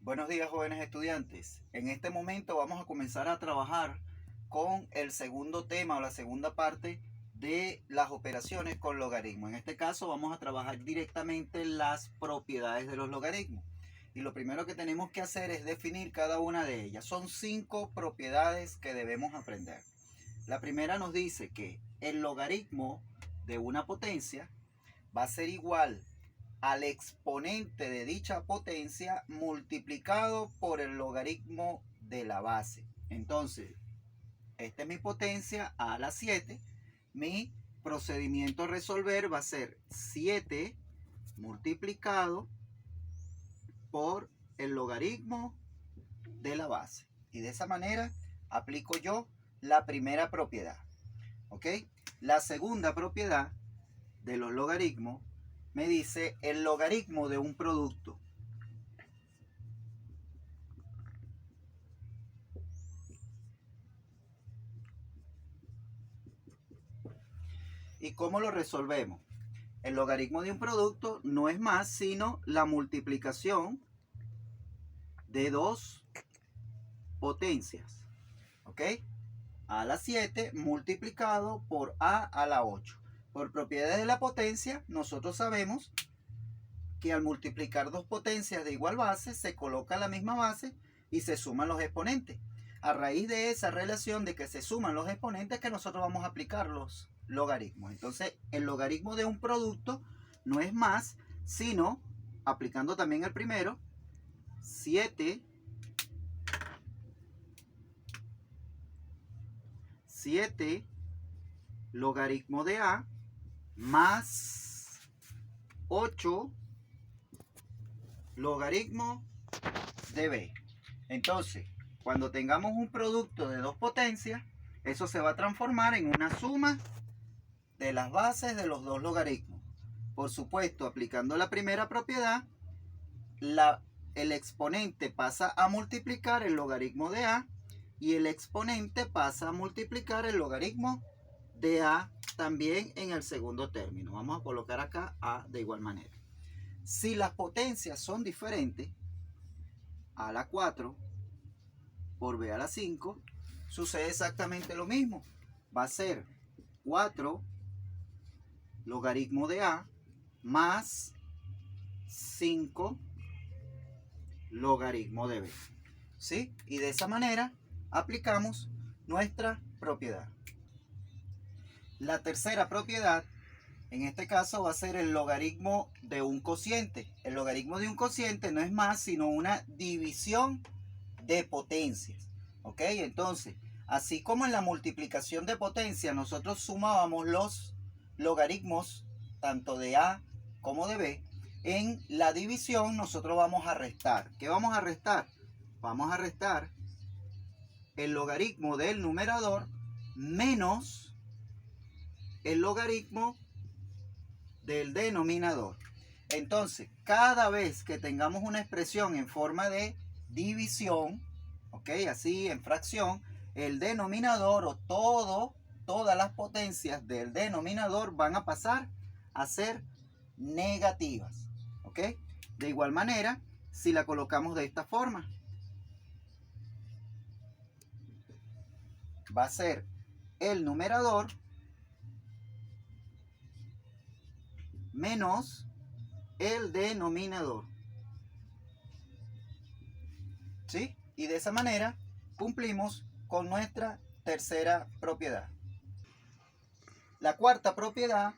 Buenos días, jóvenes estudiantes. En este momento vamos a comenzar a trabajar con el segundo tema o la segunda parte de las operaciones con logaritmos. En este caso vamos a trabajar directamente las propiedades de los logaritmos. Y lo primero que tenemos que hacer es definir cada una de ellas. Son 5 propiedades que debemos aprender. La primera nos dice que el logaritmo de una potencia va a ser igual al exponente de dicha potencia multiplicado por el logaritmo de la base. Entonces, esta es mi potencia a la 7. Mi procedimiento a resolver va a ser 7 multiplicado por el logaritmo de la base. Y de esa manera aplico yo la primera propiedad. ¿Ok? La segunda propiedad de los logaritmos me dice el logaritmo de un producto. ¿Y cómo lo resolvemos? El logaritmo de un producto no es más sino la multiplicación de dos potencias. ¿Ok? A la 7 multiplicado por a la 8. Por propiedades de la potencia, nosotros sabemos que al multiplicar dos potencias de igual base, se coloca la misma base y se suman los exponentes. A raíz de esa relación de que se suman los exponentes, que nosotros vamos a aplicar los logaritmos. Entonces, el logaritmo de un producto no es más, sino, aplicando también el primero, 7 logaritmo de a más 8 logaritmo de b. Entonces, cuando tengamos un producto de dos potencias, eso se va a transformar en una suma de las bases de los dos logaritmos. Por supuesto, aplicando la primera propiedad, el exponente pasa a multiplicar el logaritmo de a y el exponente pasa a multiplicar el logaritmo de a también en el segundo término. Vamos a colocar acá a de igual manera. Si las potencias son diferentes, a la 4 por b a la 5, sucede exactamente lo mismo. Va a ser 4 logaritmo de a más 5 logaritmo de b. ¿Sí? Y de esa manera aplicamos nuestra propiedad. La tercera propiedad, en este caso, va a ser el logaritmo de un cociente. El logaritmo de un cociente no es más sino una división de potencias. ¿Ok? Entonces, así como en la multiplicación de potencias nosotros sumábamos los logaritmos tanto de a como de b, en la división nosotros vamos a restar. ¿Qué vamos a restar? Vamos a restar el logaritmo del numerador menos el logaritmo del denominador. Entonces, cada vez que tengamos una expresión en forma de división, ¿ok? Así en fracción, el denominador o todas las potencias del denominador van a pasar a ser negativas, ¿ok? De igual manera, si la colocamos de esta forma, va a ser el numerador menos el denominador. ¿Sí? Y de esa manera cumplimos con nuestra tercera propiedad. La cuarta propiedad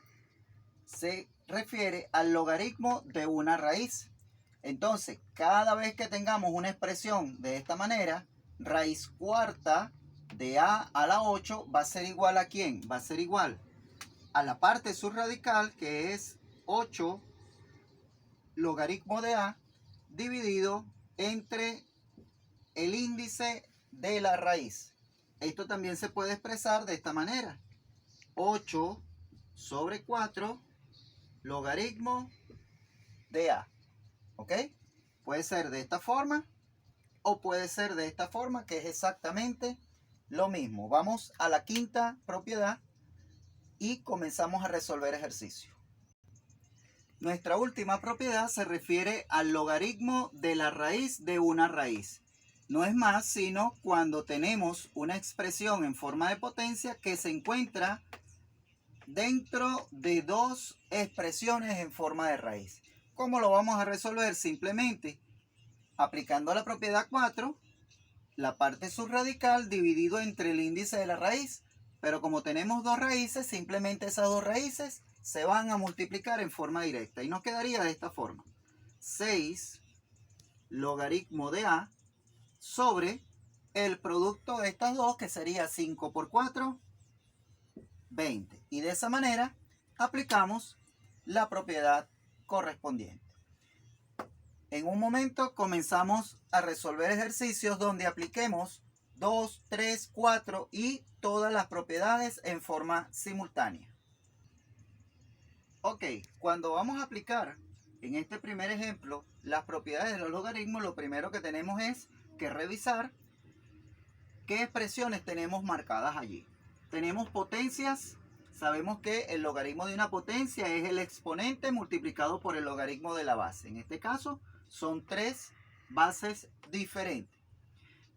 se refiere al logaritmo de una raíz. Entonces, cada vez que tengamos una expresión de esta manera, raíz cuarta de a la 8 va a ser igual a ¿quién? Va a ser igual a la parte subradical, que es 8 logaritmo de a dividido entre el índice de la raíz. Esto también se puede expresar de esta manera: 8 sobre 4 logaritmo de a. ¿Ok? Puede ser de esta forma o puede ser de esta forma, que es exactamente lo mismo. Vamos a la quinta propiedad y comenzamos a resolver ejercicio. Nuestra última propiedad se refiere al logaritmo de la raíz de una raíz. No es más sino cuando tenemos una expresión en forma de potencia que se encuentra dentro de dos expresiones en forma de raíz. ¿Cómo lo vamos a resolver? Simplemente aplicando la propiedad 4, la parte subradical dividido entre el índice de la raíz. Pero como tenemos dos raíces, simplemente esas dos raíces se van a multiplicar en forma directa. Y nos quedaría de esta forma. 6 logaritmo de a sobre el producto de estas dos, que sería 5 por 4, 20. Y de esa manera aplicamos la propiedad correspondiente. En un momento comenzamos a resolver ejercicios donde apliquemos 2, 3, 4 y todas las propiedades en forma simultánea. Ok, cuando vamos a aplicar en este primer ejemplo las propiedades de los logaritmos, lo primero que tenemos es que revisar qué expresiones tenemos marcadas allí. Tenemos potencias. Sabemos que el logaritmo de una potencia es el exponente multiplicado por el logaritmo de la base. En este caso son tres bases diferentes.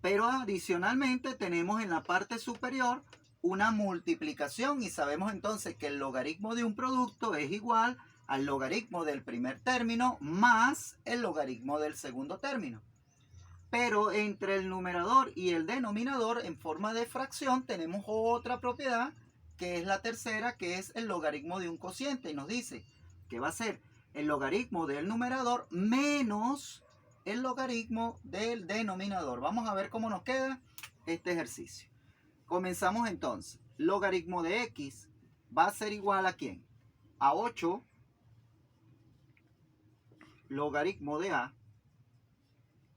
Pero adicionalmente tenemos en la parte superior una multiplicación y sabemos entonces que el logaritmo de un producto es igual al logaritmo del primer término más el logaritmo del segundo término. Pero entre el numerador y el denominador en forma de fracción tenemos otra propiedad que es la tercera, que es el logaritmo de un cociente. Y nos dice que va a ser el logaritmo del numerador menos el logaritmo del denominador. Vamos a ver cómo nos queda este ejercicio. Comenzamos entonces. Logaritmo de x va a ser igual a ¿quién? A 8 logaritmo de a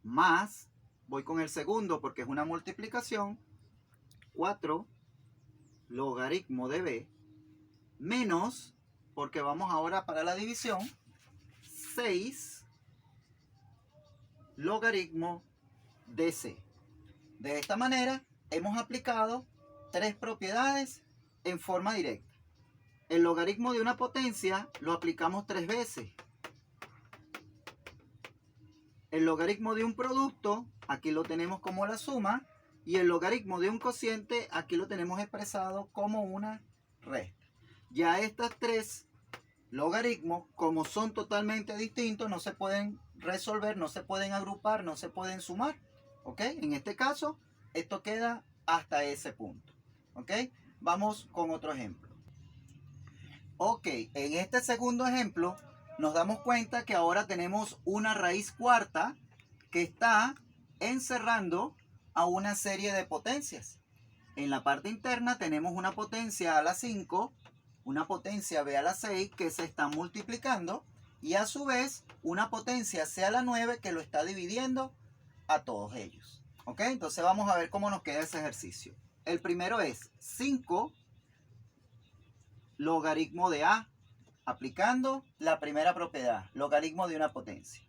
más, voy con el segundo porque es una multiplicación, 4 logaritmo de b menos, porque vamos ahora para la división, 6 logaritmo de c. De esta manera hemos aplicado tres propiedades en forma directa. El logaritmo de una potencia lo aplicamos tres veces. El logaritmo de un producto, aquí lo tenemos como la suma, y el logaritmo de un cociente, aquí lo tenemos expresado como una resta. Ya estas tres logaritmos, como son totalmente distintos, no se pueden resolver, no se pueden agrupar, no se pueden sumar. ¿Ok? En este caso, esto queda hasta ese punto. ¿Ok? Vamos con otro ejemplo. Ok, en este segundo ejemplo nos damos cuenta que ahora tenemos una raíz cuarta que está encerrando a una serie de potencias. En la parte interna tenemos una potencia a la 5, una potencia b a la 6 que se están multiplicando y a su vez una potencia c a la 9 que lo está dividiendo a todos ellos. ¿Ok? Entonces vamos a ver cómo nos queda ese ejercicio. El primero es 5 logaritmo de a, aplicando la primera propiedad, logaritmo de una potencia.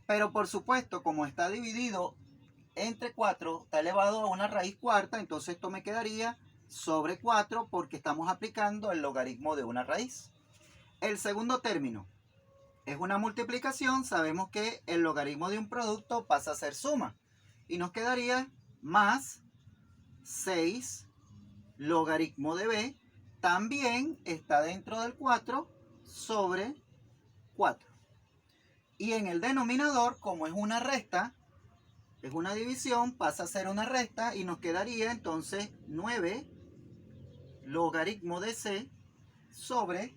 Pero por supuesto, como está dividido entre 4, está elevado a una raíz cuarta, entonces esto me quedaría sobre 4 porque estamos aplicando el logaritmo de una raíz. El segundo término es una multiplicación, sabemos que el logaritmo de un producto pasa a ser suma. Y nos quedaría más 6 logaritmo de b, también está dentro del 4 sobre 4. Y en el denominador, como es una resta, es una división, pasa a ser una resta y nos quedaría entonces 9 logaritmo de c sobre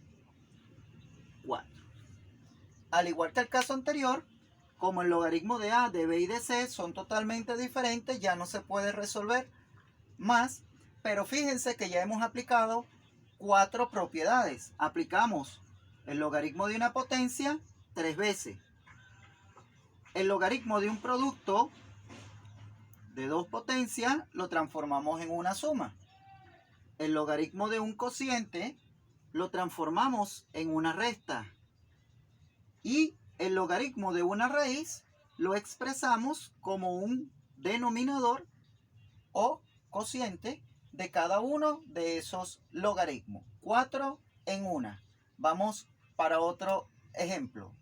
4. Al igual que el caso anterior, como el logaritmo de a, de b y de c son totalmente diferentes, ya no se puede resolver más, pero fíjense que ya hemos aplicado 4 propiedades. Aplicamos el logaritmo de una potencia 3 veces. El logaritmo de un producto de 2 potencias lo transformamos en una suma. El logaritmo de un cociente lo transformamos en una resta. Y el logaritmo de una raíz lo expresamos como un denominador o cociente de cada uno de esos logaritmos. 4 en una. Vamos para otro ejemplo.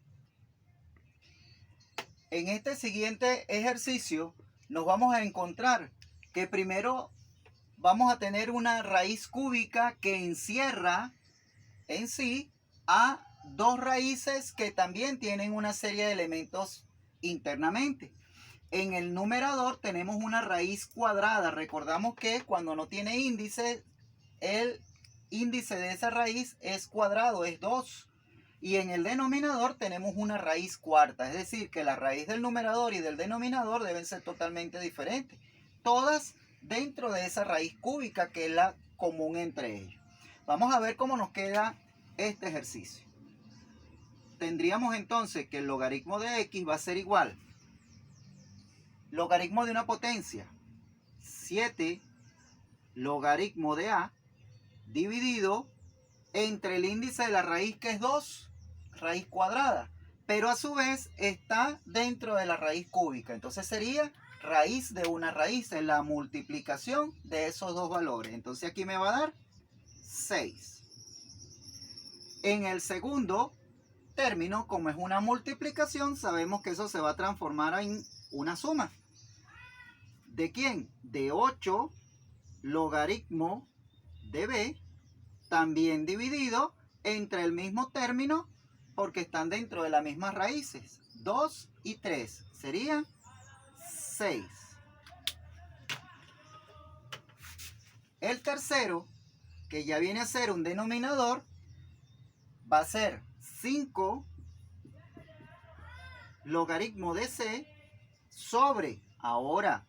En este siguiente ejercicio nos vamos a encontrar que primero vamos a tener una raíz cúbica que encierra en sí a dos raíces que también tienen una serie de elementos internamente. En el numerador tenemos una raíz cuadrada. Recordamos que cuando no tiene índice, el índice de esa raíz es cuadrado, es 2. Y en el denominador tenemos una raíz cuarta. Es decir, que la raíz del numerador y del denominador deben ser totalmente diferentes. Todas dentro de esa raíz cúbica que es la común entre ellos. Vamos a ver cómo nos queda este ejercicio. Tendríamos entonces que el logaritmo de x va a ser igual. Logaritmo de una potencia, 7 logaritmo de a dividido entre el índice de la raíz, que es 2, raíz cuadrada, pero a su vez está dentro de la raíz cúbica. Entonces sería raíz de una raíz, es la multiplicación de esos dos valores. Entonces aquí me va a dar 6. En el segundo término, como es una multiplicación, sabemos que eso se va a transformar en una suma. ¿De quién? De 8 logaritmo de b, también dividido entre el mismo término, porque están dentro de las mismas raíces. 2 y 3 sería 6. El tercero, que ya viene a ser un denominador, va a ser 5 logaritmo de c sobre, ahora,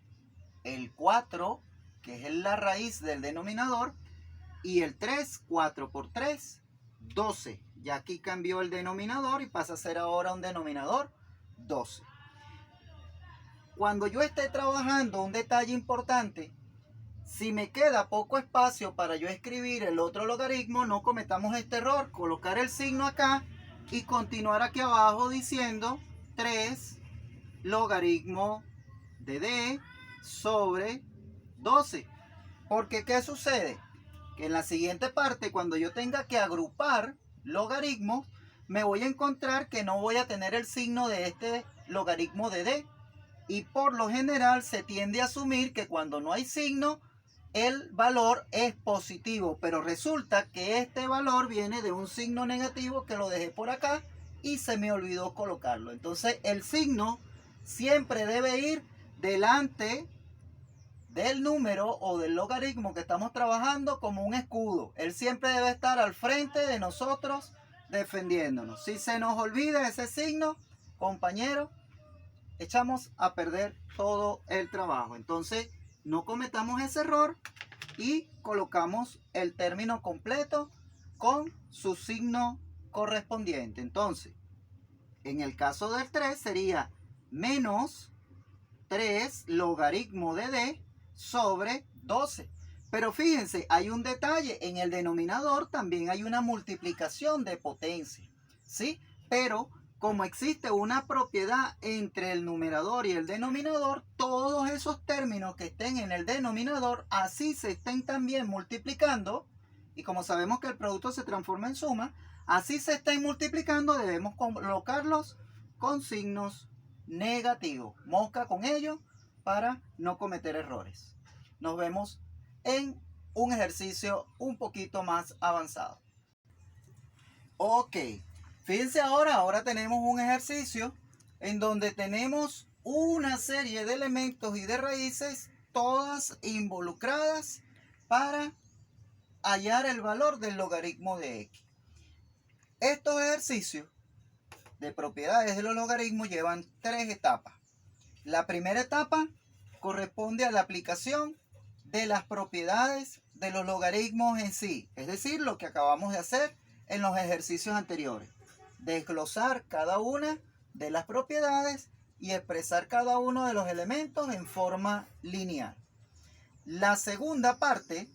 el 4, que es la raíz del denominador, y el 3, 4 por 3, 12. Ya aquí cambió el denominador y pasa a ser ahora un denominador 12. Cuando yo esté trabajando, un detalle importante, si me queda poco espacio para yo escribir el otro logaritmo, no cometamos este error, colocar el signo acá y continuar aquí abajo diciendo 3 logaritmo de d sobre 12. Porque ¿qué sucede? Que en la siguiente parte, cuando yo tenga que agrupar logaritmos, me voy a encontrar que no voy a tener el signo de este logaritmo de d. Y por lo general se tiende a asumir que cuando no hay signo, el valor es positivo. Pero resulta que este valor viene de un signo negativo que lo dejé por acá y se me olvidó colocarlo. Entonces el signo siempre debe ir delante del número o del logaritmo que estamos trabajando como un escudo. Él siempre debe estar al frente de nosotros defendiéndonos. Si se nos olvida ese signo, compañero, echamos a perder todo el trabajo. Entonces no cometamos ese error y colocamos el término completo con su signo correspondiente. Entonces, en el caso del 3 sería menos 3 logaritmo de d sobre 12. Pero fíjense, hay un detalle. En el denominador también hay una multiplicación de potencia, ¿sí? Pero como existe una propiedad entre el numerador y el denominador, todos esos términos que estén en el denominador, así se estén también multiplicando, y como sabemos que el producto se transforma en suma, así se estén multiplicando, debemos colocarlos con signos negativos. Mosca con ellos para no cometer errores. Nos vemos en un ejercicio un poquito más avanzado. Ok. Fíjense ahora tenemos un ejercicio en donde tenemos una serie de elementos y de raíces, todas involucradas para hallar el valor del logaritmo de x. Estos ejercicios de propiedades de los logaritmos llevan 3 etapas. La primera etapa corresponde a la aplicación de las propiedades de los logaritmos en sí, es decir, lo que acabamos de hacer en los ejercicios anteriores. Desglosar cada una de las propiedades y expresar cada uno de los elementos en forma lineal. La segunda parte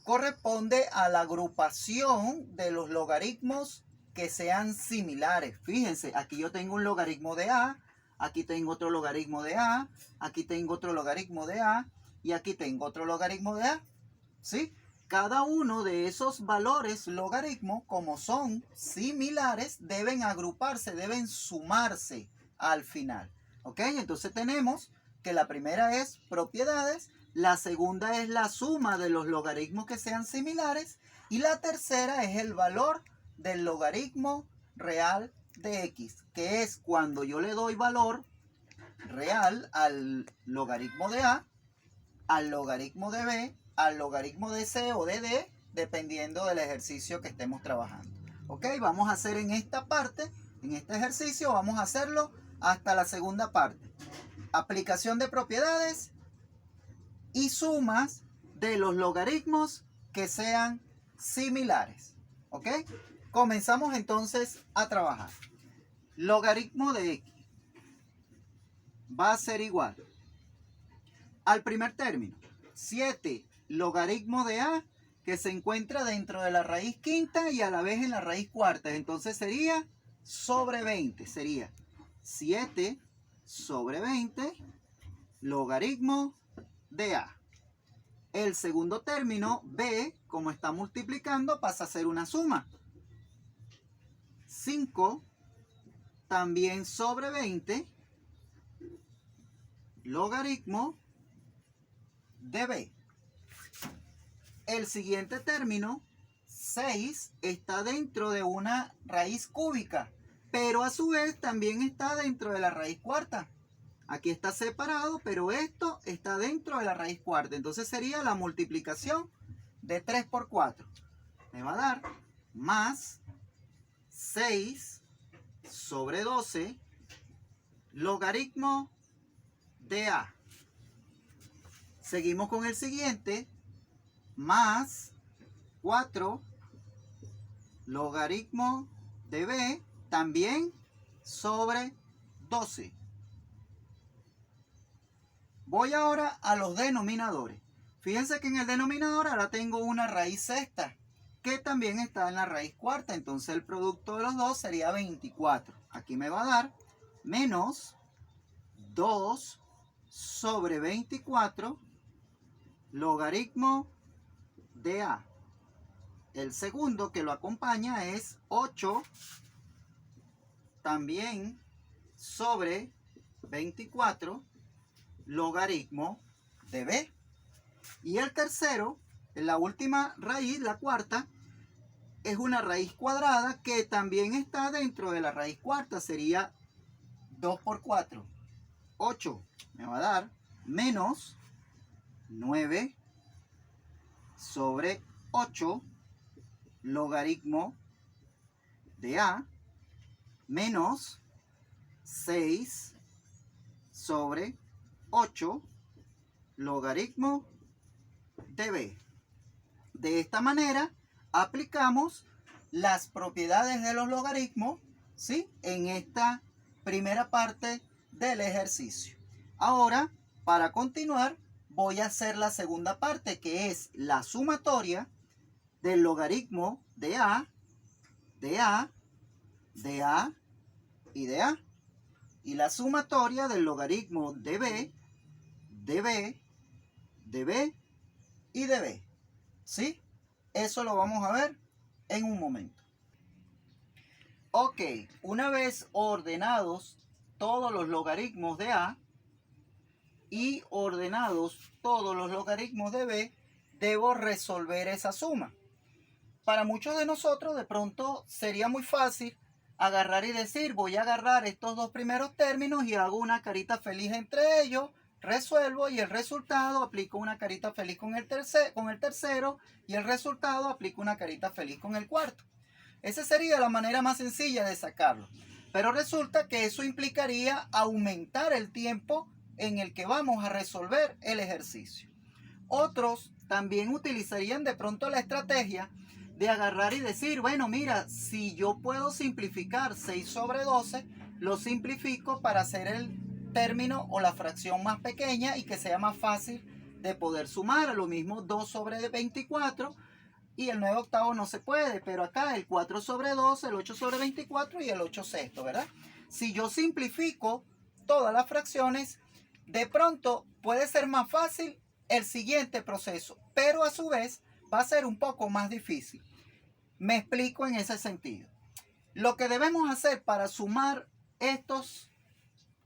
corresponde a la agrupación de los logaritmos que sean similares. Fíjense, aquí yo tengo un logaritmo de a, aquí tengo otro logaritmo de a, aquí tengo otro logaritmo de a y aquí tengo otro logaritmo de a, ¿sí? cada uno de esos valores logaritmos, como son similares, deben agruparse, deben sumarse al final. ¿Ok? Entonces tenemos que la primera es propiedades, la segunda es la suma de los logaritmos que sean similares y la tercera es el valor del logaritmo real de x, que es cuando yo le doy valor real al logaritmo de a, al logaritmo de b, al logaritmo de c o de d, dependiendo del ejercicio que estemos trabajando. Ok, vamos a hacer en esta parte, en este ejercicio, vamos a hacerlo hasta la segunda parte. Aplicación de propiedades y sumas de los logaritmos que sean similares. ¿Ok? Comenzamos entonces a trabajar. Logaritmo de x va a ser igual al primer término, 7 logaritmo de a, que se encuentra dentro de la raíz quinta y a la vez en la raíz cuarta. Entonces sería sobre 20. Sería 7 sobre 20 logaritmo de a. El segundo término, b, como está multiplicando, pasa a ser una suma. 5 también sobre 20 logaritmo de b. El siguiente término, 6, está dentro de una raíz cúbica, pero a su vez también está dentro de la raíz cuarta. Aquí está separado, pero esto está dentro de la raíz cuarta. Entonces sería la multiplicación de 3 por 4. Me va a dar más 6 sobre 12 logaritmo de a. Seguimos con el siguiente, más 4 logaritmo de b, también sobre 12. Voy ahora a los denominadores. Fíjense que en el denominador ahora tengo una raíz sexta, que también está en la raíz cuarta. Entonces el producto de los dos sería 24. Aquí me va a dar menos 2 sobre 24 logaritmo de a. El segundo que lo acompaña es 8 también sobre 24 logaritmo de b. Y el tercero, en la última raíz, la cuarta, es una raíz cuadrada que también está dentro de la raíz cuarta. Sería 2 por 4, 8. Me va a dar menos 9 sobre 8 logaritmo de a, menos 6 sobre 8 logaritmo de b. De esta manera aplicamos las propiedades de los logaritmos, ¿sí?, en esta primera parte del ejercicio. Ahora, para continuar, voy a hacer la segunda parte, que es la sumatoria del logaritmo de a, de a, de a y de a. Y la sumatoria del logaritmo de b, de b, de b y de b. ¿Sí? Eso lo vamos a ver en un momento. Ok, una vez ordenados todos los logaritmos de a y ordenados todos los logaritmos de b, debo resolver esa suma. Para muchos de nosotros de pronto sería muy fácil agarrar y decir, voy a agarrar estos dos primeros términos y hago una carita feliz entre ellos, resuelvo y el resultado aplico una carita feliz con el tercero y el resultado aplico una carita feliz con el cuarto. Esa sería la manera más sencilla de sacarlo. Pero resulta que eso implicaría aumentar el tiempo en el que vamos a resolver el ejercicio. Otros también utilizarían de pronto la estrategia de agarrar y decir, bueno, mira, si yo puedo simplificar 6 sobre 12, lo simplifico para hacer el término o la fracción más pequeña y que sea más fácil de poder sumar. Lo mismo 2 sobre 24 y el 9 octavo no se puede, pero acá el 4 sobre 12, el 8 sobre 24 y el 8 sexto, ¿verdad? Si yo simplifico todas las fracciones, de pronto puede ser más fácil el siguiente proceso, pero a su vez va a ser un poco más difícil. Me explico en ese sentido. Lo que debemos hacer para sumar estos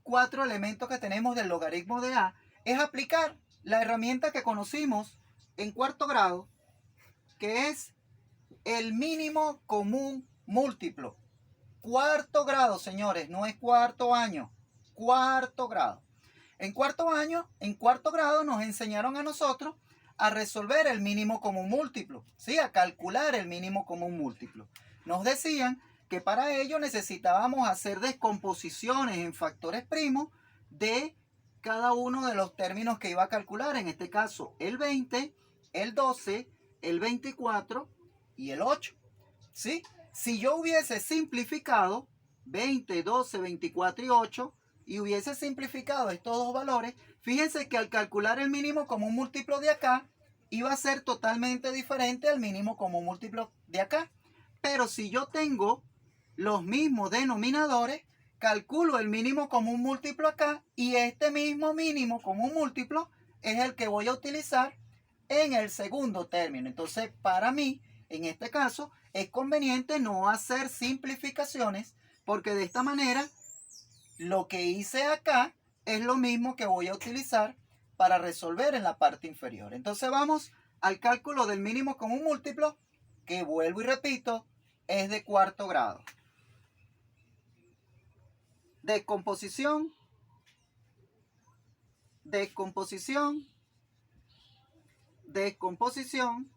4 elementos que tenemos del logaritmo de a es aplicar la herramienta que conocimos en cuarto grado, que es el mínimo común múltiplo. Cuarto grado, señores, no es cuarto año, cuarto grado. En cuarto grado nos enseñaron a nosotros a resolver el mínimo común múltiplo, ¿sí? A calcular el mínimo común múltiplo. Nos decían que para ello necesitábamos hacer descomposiciones en factores primos de cada uno de los términos que iba a calcular, en este caso el 20, el 12, el 24 y el 8, ¿sí? Si yo hubiese simplificado 20, 12, 24 y 8 y hubiese simplificado estos dos valores, fíjense que al calcular el mínimo común múltiplo de acá iba a ser totalmente diferente al mínimo común múltiplo de acá. Pero si yo tengo los mismos denominadores, calculo el mínimo común múltiplo acá y este mismo mínimo común múltiplo es el que voy a utilizar en el segundo término. Entonces, para mí, en este caso, es conveniente no hacer simplificaciones porque de esta manera lo que hice acá es lo mismo que voy a utilizar para resolver en la parte inferior. Entonces vamos al cálculo del mínimo común múltiplo, que vuelvo y repito, es de cuarto grado. Descomposición, descomposición, descomposición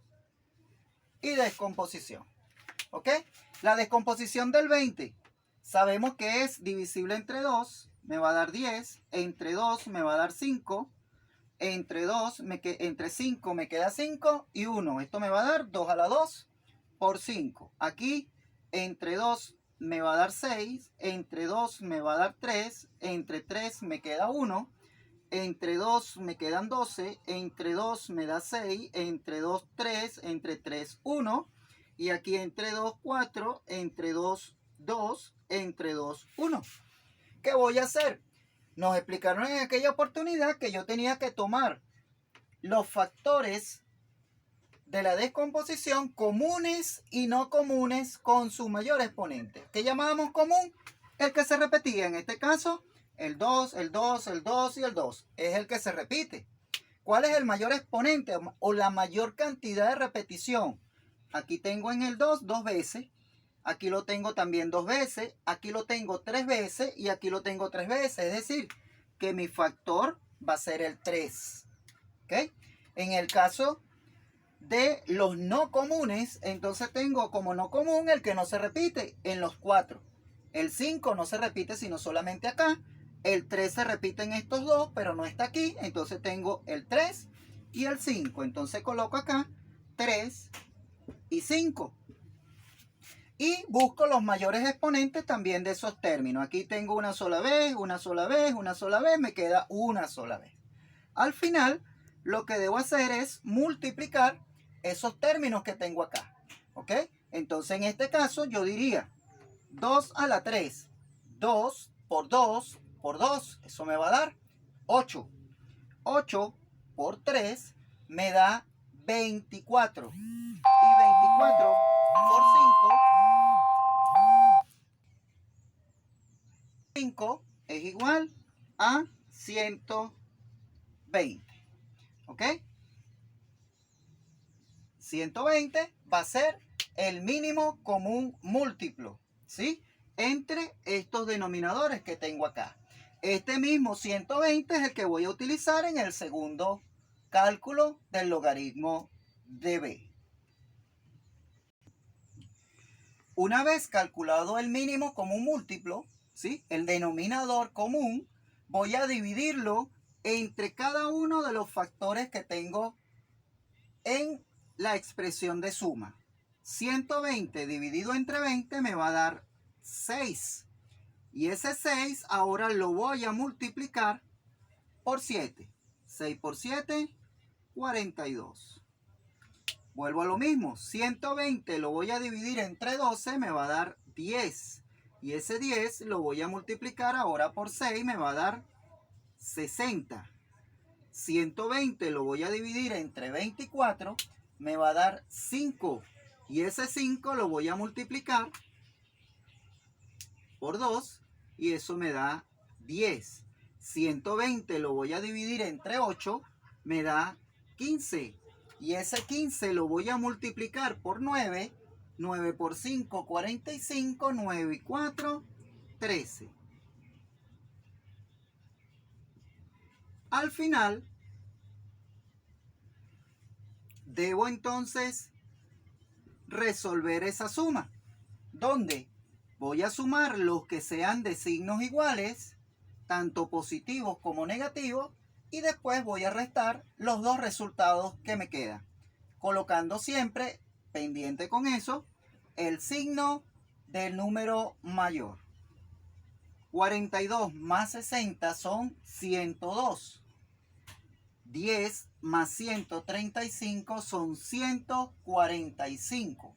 y descomposición. ¿Ok? La descomposición del 20 sabemos que es divisible entre 2, me va a dar 10, entre 2 me va a dar 5, entre 5 me queda 5 y 1. Esto me va a dar 2 a la 2 por 5. Aquí entre 2 me va a dar 6, entre 2 me va a dar 3, entre 3 me queda 1, entre 2 me quedan 12, entre 2 me da 6, entre 2 3, entre 3 1 y aquí entre 2 4, entre 2 2, entre 2 1. ¿Qué voy a hacer? Nos explicaron en aquella oportunidad que yo tenía que tomar los factores de la descomposición comunes y no comunes con su mayor exponente. ¿Qué llamábamos común? El que se repetía. En este caso, el 2, el 2, el 2 y el 2. Es el que se repite. ¿Cuál es el mayor exponente o la mayor cantidad de repetición? Aquí tengo en el 2 dos veces. Aquí lo tengo también 2 veces. Aquí lo tengo 3 veces. Y aquí lo tengo 3 veces. Es decir, que mi factor va a ser el 3. ¿Ok? En el caso de los no comunes, entonces tengo como no común el que no se repite en los 4. El 5 no se repite sino solamente acá. El 3 se repite en estos dos, pero no está aquí. Entonces tengo el 3 y el 5. Entonces coloco acá 3 y 5. Y busco los mayores exponentes también de esos términos. Aquí tengo una sola vez, una sola vez, una sola vez. Me queda una sola vez. Al final, lo que debo hacer es multiplicar esos términos que tengo acá. ¿Ok? Entonces, en este caso, yo diría 2 a la 3. 2 por 2 por 2. Eso me va a dar 8. 8 por 3 me da 24. Y 24 por 5 es igual a 120. ¿Ok? 120 va a ser el mínimo común múltiplo, ¿sí? Entre estos denominadores que tengo acá. Este mismo 120 es el que voy a utilizar en el segundo cálculo del logaritmo de b. Una vez calculado el mínimo común múltiplo, ¿sí? El denominador común, voy a dividirlo entre cada uno de los factores que tengo en la expresión de suma. 120 dividido entre 20 me va a dar 6. Y ese 6 ahora lo voy a multiplicar por 7. 6 por 7, 42. Vuelvo a lo mismo. 120 lo voy a dividir entre 12, me va a dar 10. Y ese 10 lo voy a multiplicar ahora por 6, me va a dar 60. 120 lo voy a dividir entre 24. me va a dar 5. Y ese 5 lo voy a multiplicar por 2 y eso me da 10. 120 lo voy a dividir entre 8, me da 15. Y ese 15 lo voy a multiplicar por 9. 9 por 5, 45. 9 y 4, 13. Al final, debo entonces resolver esa suma, donde voy a sumar los que sean de signos iguales, tanto positivos como negativos, y después voy a restar los dos resultados que me quedan, colocando siempre, pendiente con eso, el signo del número mayor. 42 más 60 son 102. 10 más 135 son 145.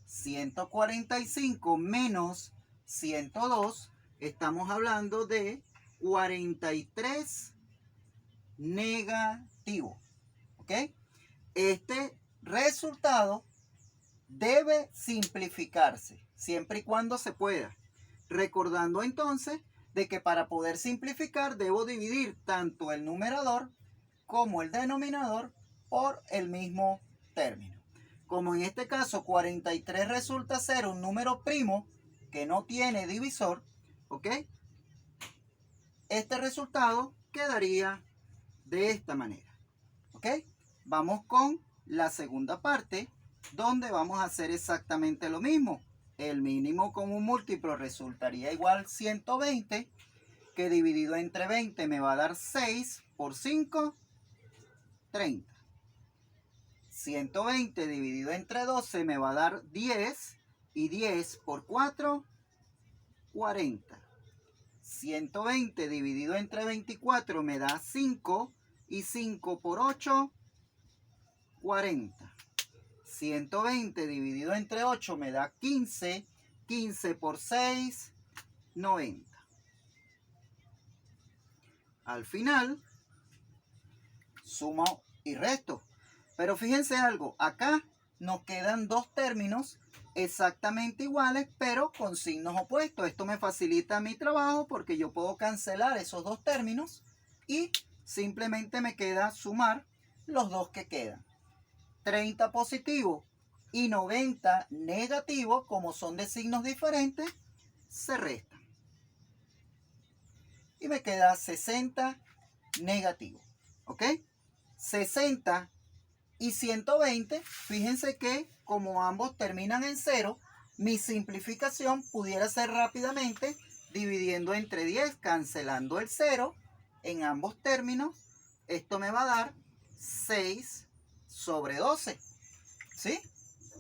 145 menos 102, estamos hablando de 43 negativo. ¿Ok? Este resultado debe simplificarse siempre y cuando se pueda. Recordando entonces de que para poder simplificar debo dividir tanto el numerador como el denominador por el mismo término. Como en este caso 43 resulta ser un número primo que no tiene divisor, ¿ok? Este resultado quedaría de esta manera, ¿ok? Vamos con la segunda parte, donde vamos a hacer exactamente lo mismo. El mínimo común múltiplo resultaría igual a 120, que dividido entre 20 me va a dar 6 por 5, 30. 120 dividido entre 12 me va a dar 10 y 10 por 4, 40. 120 dividido entre 24 me da 5 y 5 por 8, 40. 120 dividido entre 8 me da 15, 15 por 6, 90. Al final, sumo y resto. Pero fíjense algo, acá nos quedan dos términos exactamente iguales, pero con signos opuestos. Esto me facilita mi trabajo porque yo puedo cancelar esos dos términos y simplemente me queda sumar los dos que quedan. 30 positivo y 90 negativo, como son de signos diferentes, se restan. Y me queda 60 negativo. ¿Ok? 60 y 120, fíjense que como ambos terminan en 0, mi simplificación pudiera ser rápidamente dividiendo entre 10, cancelando el 0 en ambos términos. Esto me va a dar 6 sobre 12, ¿sí?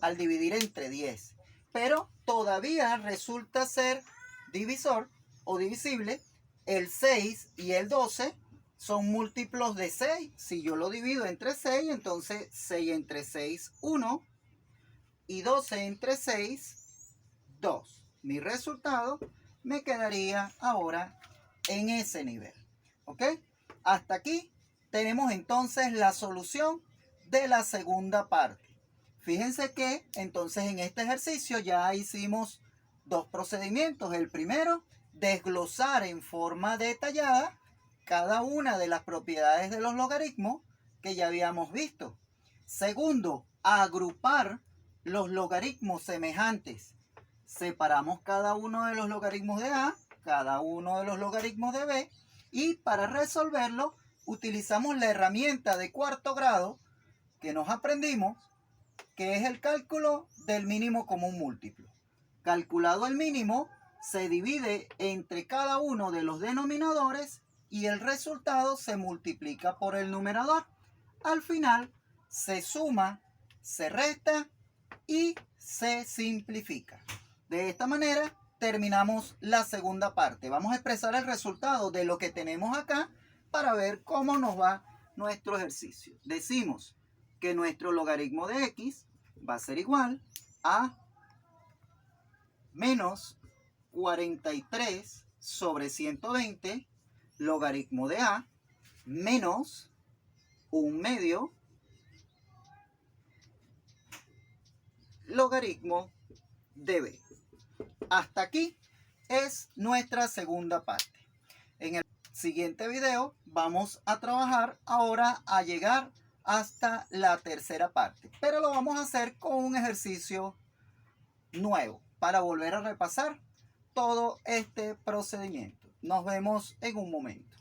Al dividir entre 10. Pero todavía resulta ser divisor o divisible el 6 y el 12. Son múltiplos de 6. Si yo lo divido entre 6, entonces 6 entre 6, 1. Y 12 entre 6, 2. Mi resultado me quedaría ahora en ese nivel. ¿Ok? Hasta aquí tenemos entonces la solución de la segunda parte. Fíjense que entonces en este ejercicio ya hicimos dos procedimientos. El primero, desglosar en forma detallada cada una de las propiedades de los logaritmos que ya habíamos visto. Segundo, agrupar los logaritmos semejantes. Separamos cada uno de los logaritmos de A, cada uno de los logaritmos de B, y para resolverlo utilizamos la herramienta de cuarto grado que nos aprendimos, que es el cálculo del mínimo común múltiplo. Calculado el mínimo, se divide entre cada uno de los denominadores y el resultado se multiplica por el numerador. Al final se suma, se resta y se simplifica. De esta manera terminamos la segunda parte. Vamos a expresar el resultado de lo que tenemos acá para ver cómo nos va nuestro ejercicio. Decimos que nuestro logaritmo de x va a ser igual a menos 43 sobre 120 logaritmo de A menos 1 medio logaritmo de b. Hasta aquí es nuestra segunda parte. En el siguiente video vamos a trabajar ahora a llegar hasta la tercera parte, pero lo vamos a hacer con un ejercicio nuevo para volver a repasar todo este procedimiento. Nos vemos en un momento.